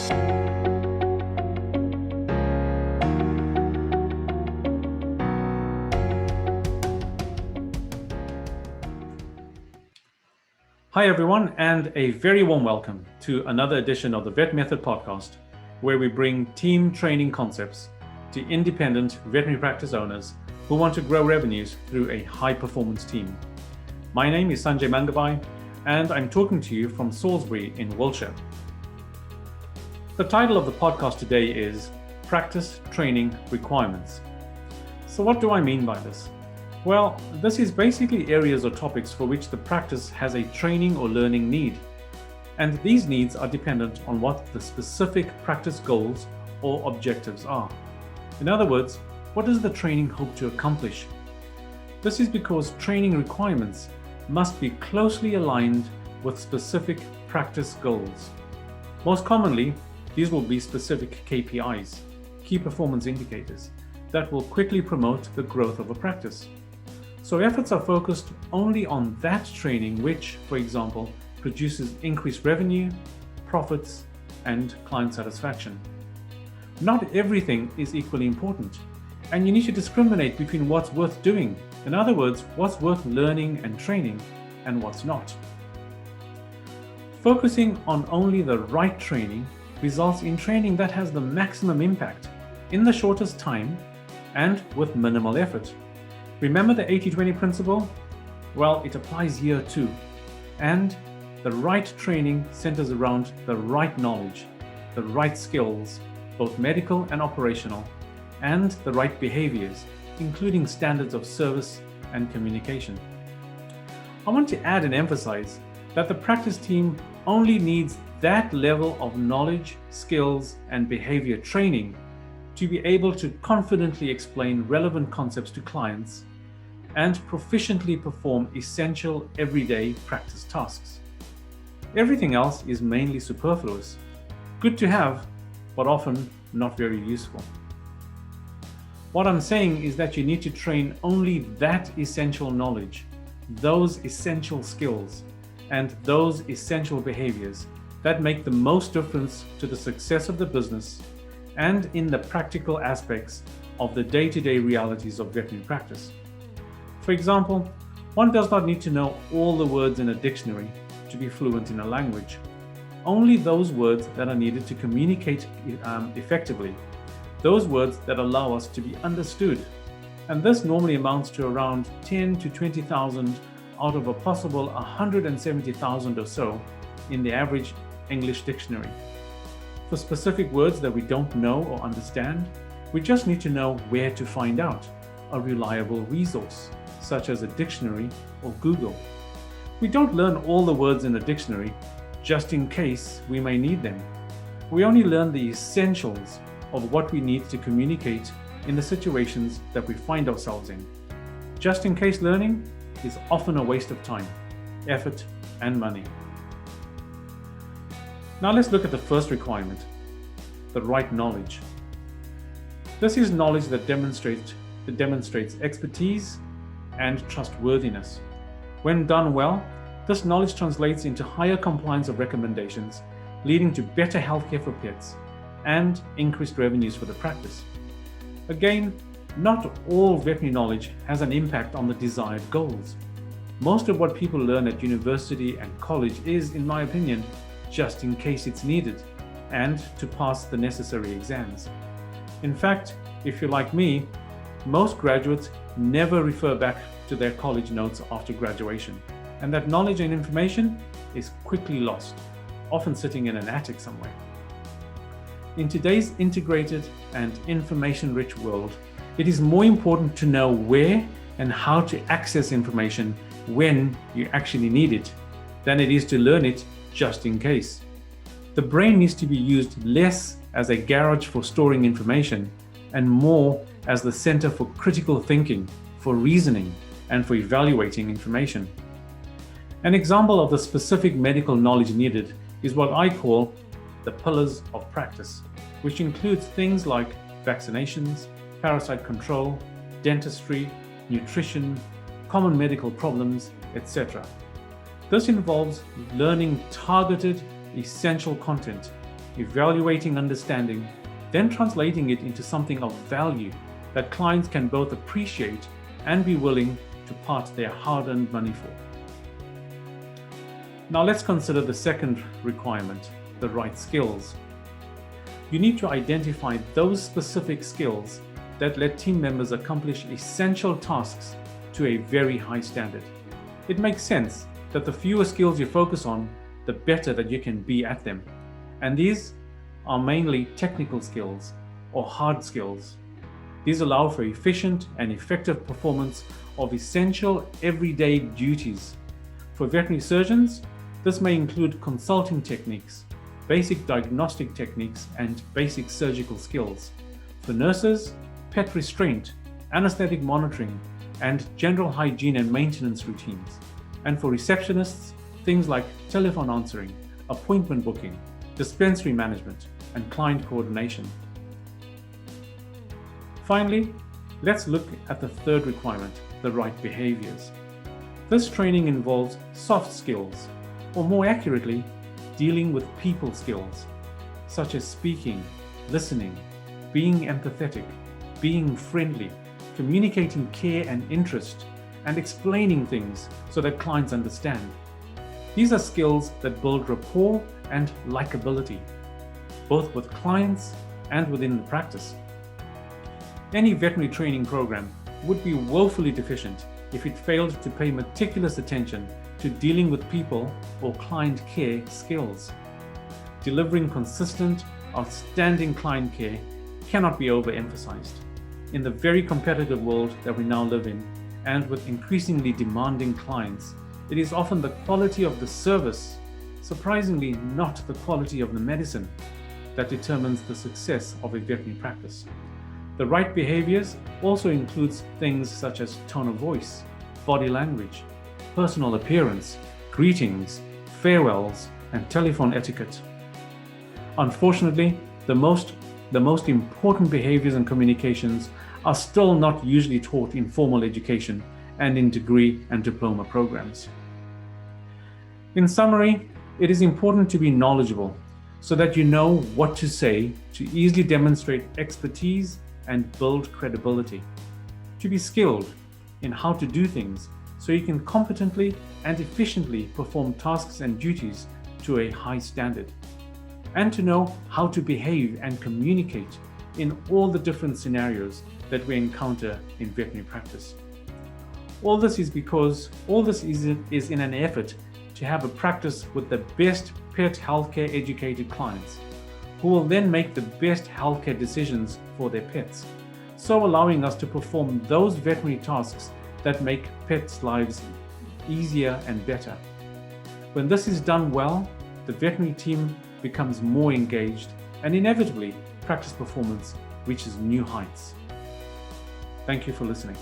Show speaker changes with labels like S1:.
S1: Hi everyone, and a very warm welcome to another edition of the Vet Method podcast, where we bring team training concepts to independent veterinary practice owners who want to grow revenues through a high-performance team. My name is Sanjay, and I'm talking to you from Salisbury in Wiltshire. The title of the podcast today is Practice Training Requirements. So what do I mean by this? Well, this is basically areas or topics for which the practice has a training or learning need. And these needs are dependent on what the specific practice goals or objectives are. In other words, what does the training hope to accomplish? This is because training requirements must be closely aligned with specific practice goals. Most commonly, these will be specific KPIs, key performance indicators, that will quickly promote the growth of a practice. So efforts are focused only on that training which, for example, produces increased revenue, profits, and client satisfaction. Not everything is equally important, and you need to discriminate between what's worth doing. In other words, what's worth learning and training and what's not. Focusing on only the right training results in training that has the maximum impact in the shortest time and with minimal effort. Remember the 80-20 principle? Well, it applies here too. And the right training centers around the right knowledge, the right skills, both medical and operational, and the right behaviors, including standards of service and communication. I want to add and emphasize that the practice team only needs that level of knowledge, skills, and behavior training to be able to confidently explain relevant concepts to clients and proficiently perform essential everyday practice tasks. Everything else is mainly superfluous, good to have, but often not very useful. What I'm saying is that you need to train only that essential knowledge, those essential skills, and those essential behaviors that make the most difference to the success of the business and in the practical aspects of the day-to-day realities of veterinary practice. For example, one does not need to know all the words in a dictionary to be fluent in a language. Only those words that are needed to communicate effectively, those words that allow us to be understood. And this normally amounts to around 10 to 20,000 out of a possible 170,000 or so in the average English dictionary. For specific words that we don't know or understand, we just need to know where to find out, a reliable resource, such as a dictionary or Google. We don't learn all the words in a dictionary just in case we may need them. We only learn the essentials of what we need to communicate in the situations that we find ourselves in. Just in case learning is often a waste of time, effort, and money. Now let's look at the first requirement, the right knowledge. This is knowledge that demonstrates expertise and trustworthiness. When done well, this knowledge translates into higher compliance of recommendations, leading to better healthcare for pets and increased revenues for the practice. Again, not all veterinary knowledge has an impact on the desired goals. Most of what people learn at university and college is, in my opinion, just in case it's needed and to pass the necessary exams. In fact, if you're like me, most graduates never refer back to their college notes after graduation, and that knowledge and information is quickly lost, often sitting in an attic somewhere. In today's integrated and information-rich world, it is more important to know where and how to access information when you actually need it than it is to learn it just in case. The brain needs to be used less as a garage for storing information and more as the center for critical thinking, for reasoning, and for evaluating information. An example of the specific medical knowledge needed is what I call the pillars of practice, which includes things like vaccinations, parasite control, dentistry, nutrition, common medical problems, etc. This involves learning targeted, essential content evaluating understanding, then translating it into something of value that clients can both appreciate and be willing to part their hard-earned money for. Now let's consider the second requirement, the right skills. You need to identify those specific skills that let team members accomplish essential tasks to a very high standard. It makes sense that the fewer skills you focus on, the better that you can be at them. And these are mainly technical skills or hard skills. These allow for efficient and effective performance of essential everyday duties. For veterinary surgeons, this may include consulting techniques, basic diagnostic techniques, and basic surgical skills. For nurses, pet restraint, anesthetic monitoring, and general hygiene and maintenance routines. And for receptionists, things like telephone answering, appointment booking, dispensary management, and client coordination. Finally, let's look at the third requirement, the right behaviors. This training involves soft skills, or more accurately, dealing with people skills, such as speaking, listening, being empathetic, being friendly, communicating care and interest, and explaining things so that clients understand. These are skills that build rapport and likability, both with clients and within the practice. Any veterinary training program would be woefully deficient if it failed to pay meticulous attention to dealing with people or client care skills. Delivering consistent, outstanding client care cannot be overemphasized. In the very competitive world that we now live in, and with increasingly demanding clients, it is often the quality of the service, surprisingly not the quality of the medicine, that determines the success of a veterinary practice. The right behaviors also includes things such as tone of voice, body language, personal appearance, greetings, farewells, and telephone etiquette. Unfortunately, the most important behaviors and communications are still not usually taught in formal education and in degree and diploma programs. In summary, it is important to be knowledgeable so that you know what to say to easily demonstrate expertise and build credibility. To be skilled in how to do things so you can competently and efficiently perform tasks and duties to a high standard. And to know how to behave and communicate in all the different scenarios that we encounter in veterinary practice. All this is in an effort to have a practice with the best pet healthcare educated clients, who will then make the best healthcare decisions for their pets, so allowing us to perform those veterinary tasks that make pets' lives easier and better. When this is done well, the veterinary team becomes more engaged, and inevitably, practice performance reaches new heights. Thank you for listening.